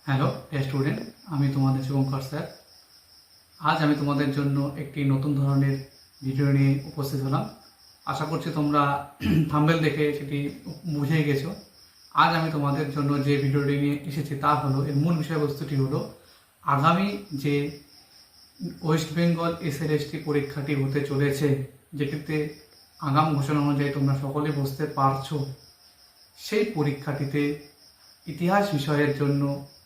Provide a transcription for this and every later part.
Hello student, আমি তোমাদের Shubhankar sir. আজ আমি তোমাদের জন্য একটি নতুন ধরনের ভিডিও নিয়ে উপস্থিত হলাম। আশা করছি তোমরা থাম্বনেল দেখে সেটি বুঝে গেছো। আজ আমি তোমাদের জন্য যে ভিডিওটি নিয়ে এসেছি তা হলো, এর মূল বিষয়বস্তুটি হলো আগামী যে ওয়েস্ট বেঙ্গল এসএলএসটি পরীক্ষাটি হতে চলেছে, যেটিতে আগাম ঘোষণা অনুযায়ী তোমরা সকলে বুঝতে পারছো। সেই পরীক্ষাটিতে ইতিহাস বিষয়ের জন্য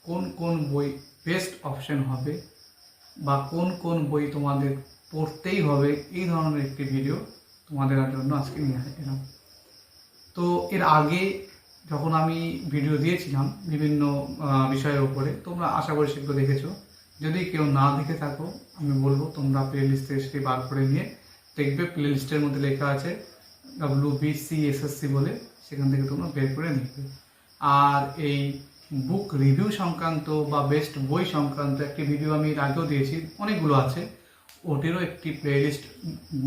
কোন কোন বই বেস্ট অপশন হবে বা কোন কোন বই তোমাদের পড়তেই হবে, এই ধরনের একটি ভিডিও তোমাদের জন্য আজকে নিয়ে এলাম। তো এর আগে যখন আমি ভিডিও দিয়েছিলাম বিভিন্ন বিষয়ের উপরে, তোমরা আশা করি সেগুলো দেখেছো। যদি কেউ না দেখে থাকো, আমি বলবো তোমরা প্লে লিস্ট থেকে সেটি বার করে নিয়ে দেখবে, প্লে লিস্টের মধ্যে লেখা আছে WBCSSC বলে, সেখান থেকে তোমরা বের করে নিবে। আর এই বুক রিভিউ সংক্রান্ত বা বেস্ট বই সংক্রান্ত একটি ভিডিও আমি এর আগেও দিয়েছি, অনেকগুলো আছে। ওটিরও একটি প্লেলিস্ট,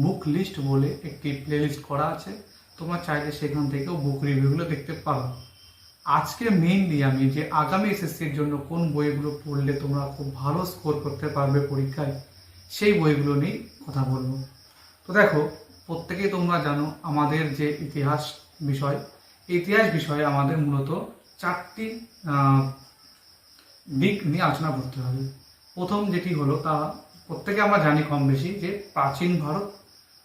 বুক লিস্ট বলে একটি প্লেলিস্ট করা আছে, তোমরা চাইলে সেখান থেকেও বুক রিভিউগুলো দেখতে পারো। আজকে মেইনলি আমি যে আগামী এসএসসির জন্য কোন বইগুলো পড়লে তোমরা খুব ভালো স্কোর করতে পারবে পরীক্ষায়, সেই বইগুলো নিয়ে কথা বলবো। তো দেখো, প্রত্যেকেই তোমরা জানো আমাদের যে ইতিহাস বিষয়, ইতিহাস বিষয়ে আমাদের মূলত চারটি দিক নিয়ে আলোচনা করতে হবে। প্রথম যেটি হলো, তা প্রত্যেকে আমরা জানি কম বেশি, যে প্রাচীন ভারত,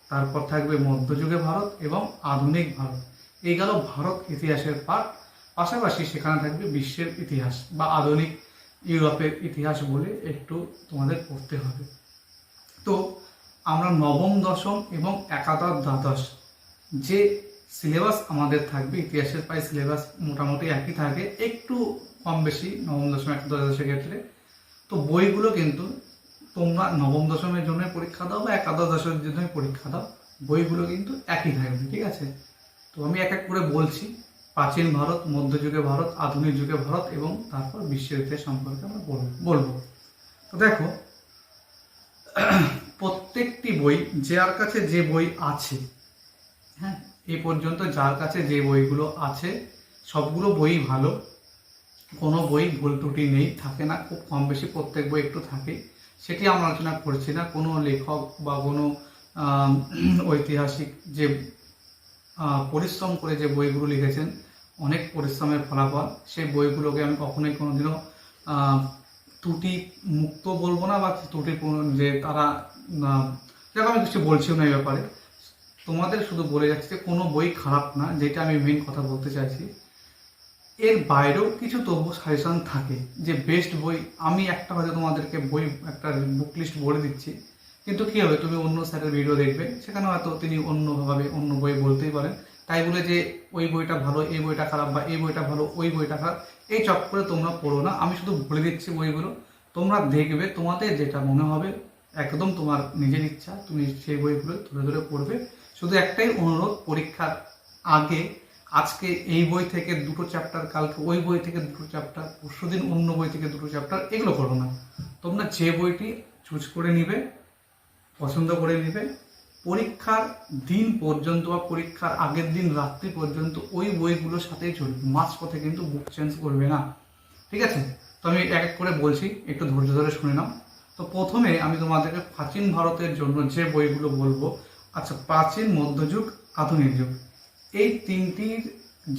তারপর থাকবে মধ্যযুগে ভারত এবং আধুনিক ভারত। এই গেল ভারত ইতিহাসের পাঠ। পাশাপাশি সেখানে থাকবে বিশ্বের ইতিহাস বা আধুনিক ইউরোপের ইতিহাস বলে একটু তোমাদের পড়তে হবে। তো আমরা নবম, দশম এবং একাদশ, দ্বাদশ যে সিলেবাস আমাদের থাকবে, ইতিহাসের প্রায় সিলেবাস মোটামুটি একই থাকে, একটু কম বেশি নবম, দশম, একাদশ, দ্বাদশের ক্ষেত্রে। তো বইগুলো কিন্তু তোমরা নবম দশমের জন্য পরীক্ষা দাও বা একাদশ, দশমের জন্য পরীক্ষা দাও, বইগুলো কিন্তু একই থাকবে, ঠিক আছে? তো আমি এক এক করে বলছি। প্রাচীন ভারত, মধ্যযুগে ভারত, আধুনিক যুগে ভারত এবং তারপর বিশ্বের ইতিহাস সম্পর্কে আমরা বলবো। তো দেখো, প্রত্যেকটি বই, যার কাছে যে বই আছে, হ্যাঁ, এই পর্যন্ত যার কাছে যে বইগুলো আছে সবগুলো বই ভালো, কোনো বই ভুল ত্রুটি নেই, থাকে না, খুব কম বেশি প্রত্যেক বই একটু থাকে, সেটি আমরা আলোচনা করছি না। কোনো লেখক বা কোনো ঐতিহাসিক যে পরিশ্রম করে যে বইগুলো লিখেছেন, অনেক পরিশ্রমের ফলাফল, সেই বইগুলোকে আমি কখনোই কোনোদিনও ত্রুটি মুক্ত বলবো না, বা ত্রুটিপূর্ণ যে তারা, যেরকম আমি কিছু বলছিও না এই ব্যাপারে, তোমাদের শুধু বলে যাচ্ছি যে কোনো বই খারাপ না, যেটা আমি মেন কথা বলতে চাইছি। এর বাইরেও কিছু তবু সাজেশন থাকে যে বেস্ট বই, আমি একটা হয়তো তোমাদেরকে বই একটা বুক লিস্ট বলে দিচ্ছি, কিন্তু কী হবে, তুমি অন্য স্যারের ভিডিও দেখবে, সেখানে হয়তো তিনি অন্যভাবে অন্য বই বলতেই পারেন, তাই বলে যে ওই বইটা ভালো, এই বইটা খারাপ, বা এই বইটা ভালো, ওই বইটা খারাপ, এই চক্করে তোমরা পড়ো না। আমি শুধু বলে দিচ্ছি বইগুলো, তোমরা দেখবে, তোমাদের যেটা মনে হবে, একদম তোমার নিজের ইচ্ছা, তুমি সেই বইগুলো ধরে ধরে পড়বে। শুধু একটাই অনুরোধ, পরীক্ষার আগে আজকে এই বই থেকে দুটো চ্যাপ্টার, কালকে ওই বই থেকে দুটো চ্যাপ্টার, পরশুদিন অন্য বই থেকে দুটো চ্যাপ্টার, এগুলো করো না। তোমরা যে বইটি চুজ করে নিবে, পছন্দ করে নিবে, পরীক্ষার দিন পর্যন্ত বা পরীক্ষার আগের দিন রাত্রি পর্যন্ত ওই বইগুলোর সাথেই চলবে, মাঝপথে কিন্তু বুক চেঞ্জ করবে না, ঠিক আছে? তো আমি এক এক করে বলছি, একটু ধৈর্য ধরে শুনে নাও। তো প্রথমে আমি তোমাদেরকে প্রাচীন ভারতের জন্য যে বইগুলো বলবো, আচ্ছা, প্রাচীন, মধ্যযুগ, আধুনিক যুগ, এই তিনটির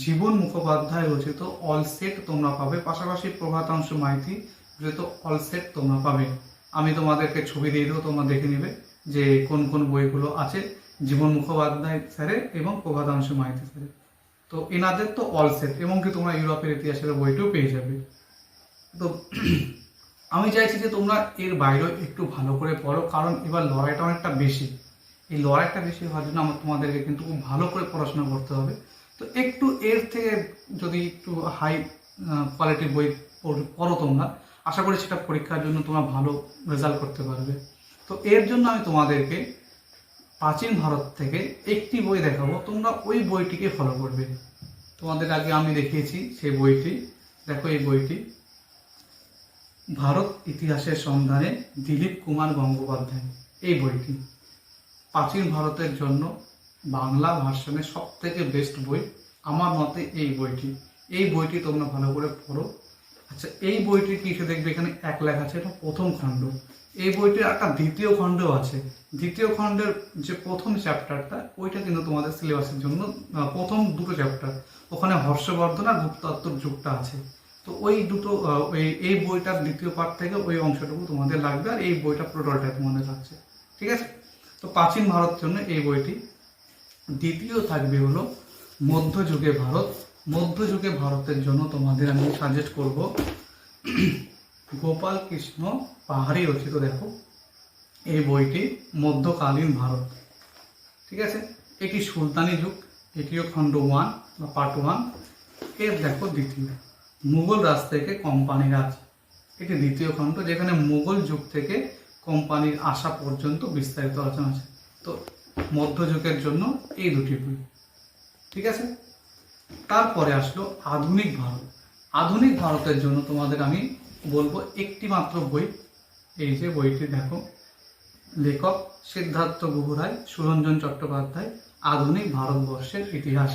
জীবন মুখোপাধ্যায় রচিত অল সেট তোমরা পাবে, পাশাপাশি প্রভাতাংশু মাইতি রচিত অল সেট তোমরা পাবে। আমি তোমাদেরকে ছবি দিয়ে দেবো, তোমরা দেখে নিবে যে কোন কোন বইগুলো আছে, জীবন মুখোপাধ্যায় স্যারের এবং প্রভাতাংশু মাইতি স্যারের। তো এনাদের তো অল সেট, এবং কি তোমরা ইউরোপের ইতিহাসের বইটিও পেয়ে যাবে। তো আমি চাইছি যে তোমরা এর বাইরেও একটু ভালো করে পড়ো, কারণ এবার লড়াইটা অনেকটা বেশি। এই লড়াইটা বেশি হওয়ার জন্য তোমাদেরকে কিন্তু খুব ভালো করে পড়াশোনা করতে হবে। তো একটু এর থেকে যদি একটু হাই কোয়ালিটির বই পড়ো তোমরা, আশা করি সেটা পরীক্ষার জন্য তোমরা ভালো রেজাল্ট করতে পারবে। তো এর জন্য আমি তোমাদেরকে প্রাচীন ভারত থেকে একটি বই দেখাবো, তোমরা ওই বইটিকে ফলো করবে। তোমাদের আগে আমি দেখিয়েছি সেই বইটি, দেখো এই বইটি, ভারত ইতিহাসের সন্ধানে, দিলীপ কুমার গঙ্গোপাধ্যায়। এই বইটি প্রাচীন ভারতের জন্য বাংলা ভার্সনের সব থেকে বেস্ট বই আমার মতে। এই বইটি তোমরা ভালো করে পড়ো, আচ্ছা, এই বইটির কি দেখবে এখানে 1 লেখা আছে, এটা প্রথম খণ্ড। এই বইটির একটা দ্বিতীয় খণ্ডও আছে। দ্বিতীয় খণ্ডের যে প্রথম চ্যাপ্টারটা ওইটা কিন্তু তোমাদের সিলেবাসের জন্য প্রথম দুটো চ্যাপ্টার, ওখানে হর্ষবর্ধন আর গুপ্তত্বর যুগটা আছে। তো ওই দুটো এই বইটার দ্বিতীয় পার্ট থেকে ওই অংশটুকু তোমাদের লাগবে, আর এই বইটা টোটালটাই তোমাদের লাগছে। ঠিক আছে, তো প্রাচীন ভারতের জন্য এই বইটি। দ্বিতীয় থাকবে হলো মধ্যযুগে ভারত। মধ্যযুগে ভারতের জন্য তোমাদের আমি সাজেস্ট করব গোপাল কৃষ্ণ পাহাড়ি রচিত, দেখো এই বইটি মধ্যকালীন ভারত। ঠিক আছে, এটি সুলতানি যুগ, এটিও খণ্ড 1 বা পার্ট 1। এর দেখো দ্বিতীয় মুঘল রাজ থেকে কোম্পানি রাজ, এটি দ্বিতীয় খণ্ড, যেখানে মুঘল যুগ থেকে কোম্পানির আসা পর্যন্ত বিস্তারিত আলোচনা আছে। তো মধ্যযুগের জন্য এই দুটি বই। ঠিক আছে, তারপরে আসলো আধুনিক ভারত। আধুনিক ভারতের জন্য তোমাদের আমি বলবো একটি মাত্র বই, এই যে বইটি দেখো, লেখক সিদ্ধার্থ গুহ রায়, সুরঞ্জন চট্টোপাধ্যায়, আধুনিক ভারতবর্ষের ইতিহাস।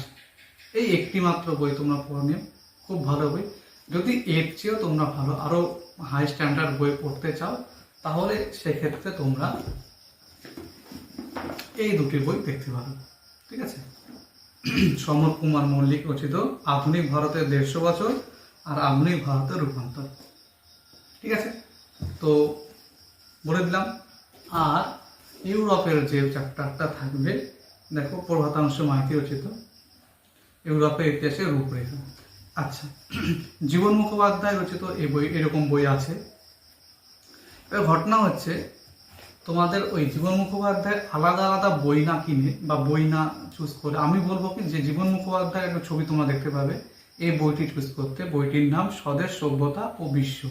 এই একটি মাত্র বই তোমরা পড়ে নিও, খুব ভালো বই। যদি এর চেয়েও তোমরা ভালো আরো হাই স্ট্যান্ডার্ড বই পড়তে চাও, তাহলে সেক্ষেত্রে তোমরা এই দুটি বই দেখতে পারো। ঠিক আছে, সমর কুমার মল্লিক রচিত আধুনিক ভারতের 150 বছর আর আধুনিক ভারতের রূপান্তর। ঠিক আছে, তো বলে দিলাম। আর ইউরোপের যে চ্যাপ্টারটা থাকবে, দেখো প্রভাতাংশ মাইতি রচিত ইউরোপের ইতিহাসের রূপরেখা। আচ্ছা, জীবন মুখোপাধ্যায় রচিত এই বই, এরকম বই আছে। এবার ঘটনা হচ্ছে, তোমাদের ওই জীবন মুখোপাধ্যায়ের আলাদা আলাদা বই না কিনে বা বই না চুজ করে, আমি বলবো কি যে জীবন মুখোপাধ্যায়ের একটা ছবি তোমরা দেখতে পাবে, এই বইটি চুজ করতে। বইটির নাম স্বদেশ সভ্যতা ও বিশ্ব।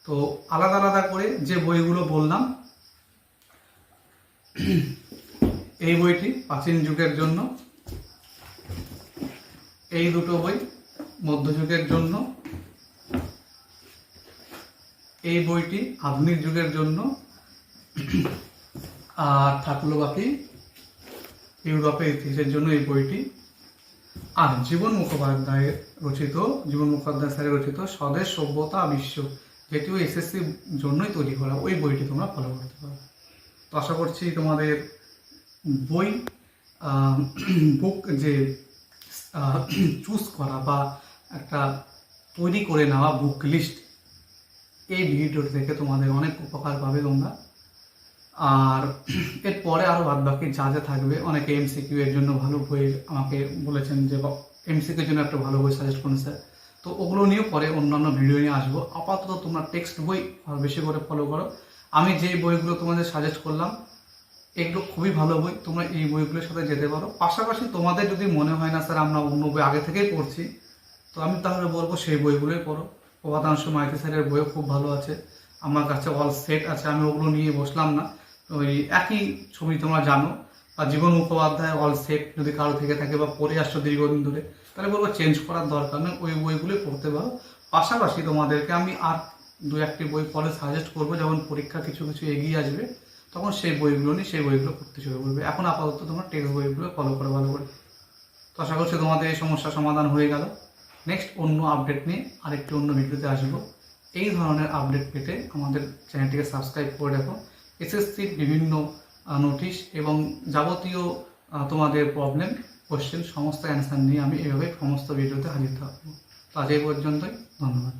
তো আলাদা আলাদা করে যে বইগুলো বললাম, এই বইটি প্রাচীন যুগের জন্য, এই দুটো বই মধ্যযুগের জন্য, এই বইটি আধুনিক যুগের জন্য, আর থাকলো বাকি ইউরোপের ইতিহাসের জন্য এই বইটি। আর জীবন মুখোপাধ্যায় স্যারের রচিত স্বদেশ সভ্যতা বিশ্ব, যেটিও এসএসসির জন্যই তৈরি করা, ওই বইটি তোমরা ফলো করতে পারো। তো আশা করছি তোমাদের বই বুক যে চুজ করা বা একটা তৈরি করে নেওয়া বুক লিস্ট, এই ভিডিও থেকে তোমাদের অনেক উপকার পাবে তোমরা। আর এরপরে আরও বাদ বাকি যা যা থাকবে, অনেকে এমসিকিউ এর জন্য ভালো বই আমাকে বলেছেন যে এমসিকিউর জন্য একটা ভালো বই সাজেস্ট করুন স্যার, তো ওগুলো নিয়েও পরে অন্যান্য ভিডিও নিয়ে আসবো। আপাতত তোমরা টেক্সট বই বেশি করে ফলো করো। আমি যে বইগুলো তোমাদের সাজেস্ট করলাম, এগুলো খুবই ভালো বই, তোমরা এই বইগুলোর সাথে যেতে পারো। পাশাপাশি তোমাদের যদি মনে হয় না স্যার আমরা অন্য বই আগে থেকেই পড়ছি, তো আমি তাহলে বলবো সেই বইগুলোই পড়ো। প্রভাতাংশ মাইতি স্যারের বইও খুব ভালো আছে, আমার কাছে অল সেট আছে, আমি ওগুলো নিয়ে বসলাম না। ওই একই ছবি তোমরা জানো, বা জীবন মুখোপাধ্যায় অল সেট যদি কারো থেকে থাকে বা পড়ে আসছো দীর্ঘদিন ধরে, তাহলে বলবো চেঞ্জ করার দরকার নেই, ওই বইগুলোই পড়তে পারো। পাশাপাশি তোমাদেরকে আমি আর 2-1টি বই পরে সাজেস্ট করবো, যখন পরীক্ষা কিছু কিছু এগিয়ে আসবে তখন সেই বইগুলো নিয়ে সেই বইগুলো পড়তে শুরু করবে। এখন আপাতত তোমরা টেক্সট বইগুলো ফলো করো ভালো করে। তো আশা করছি তোমাদের এই সমস্যার সমাধান হয়ে গেল। নেক্সট অন্য আপডেট নিয়ে আরেকটি অন্য ভিডিওতে আসবো। এই ধরনের আপডেট পেতে আমাদের চ্যানেলটিকে সাবস্ক্রাইব করে রাখো। এসএসসির বিভিন্ন নোটিশ এবং যাবতীয় তোমাদের প্রবলেম, কোশ্চেন সমস্ত অ্যান্সার নিয়ে আমি এভাবে সমস্ত ভিডিওতে হাজির থাকবো। তো আজ এই পর্যন্তই, ধন্যবাদ।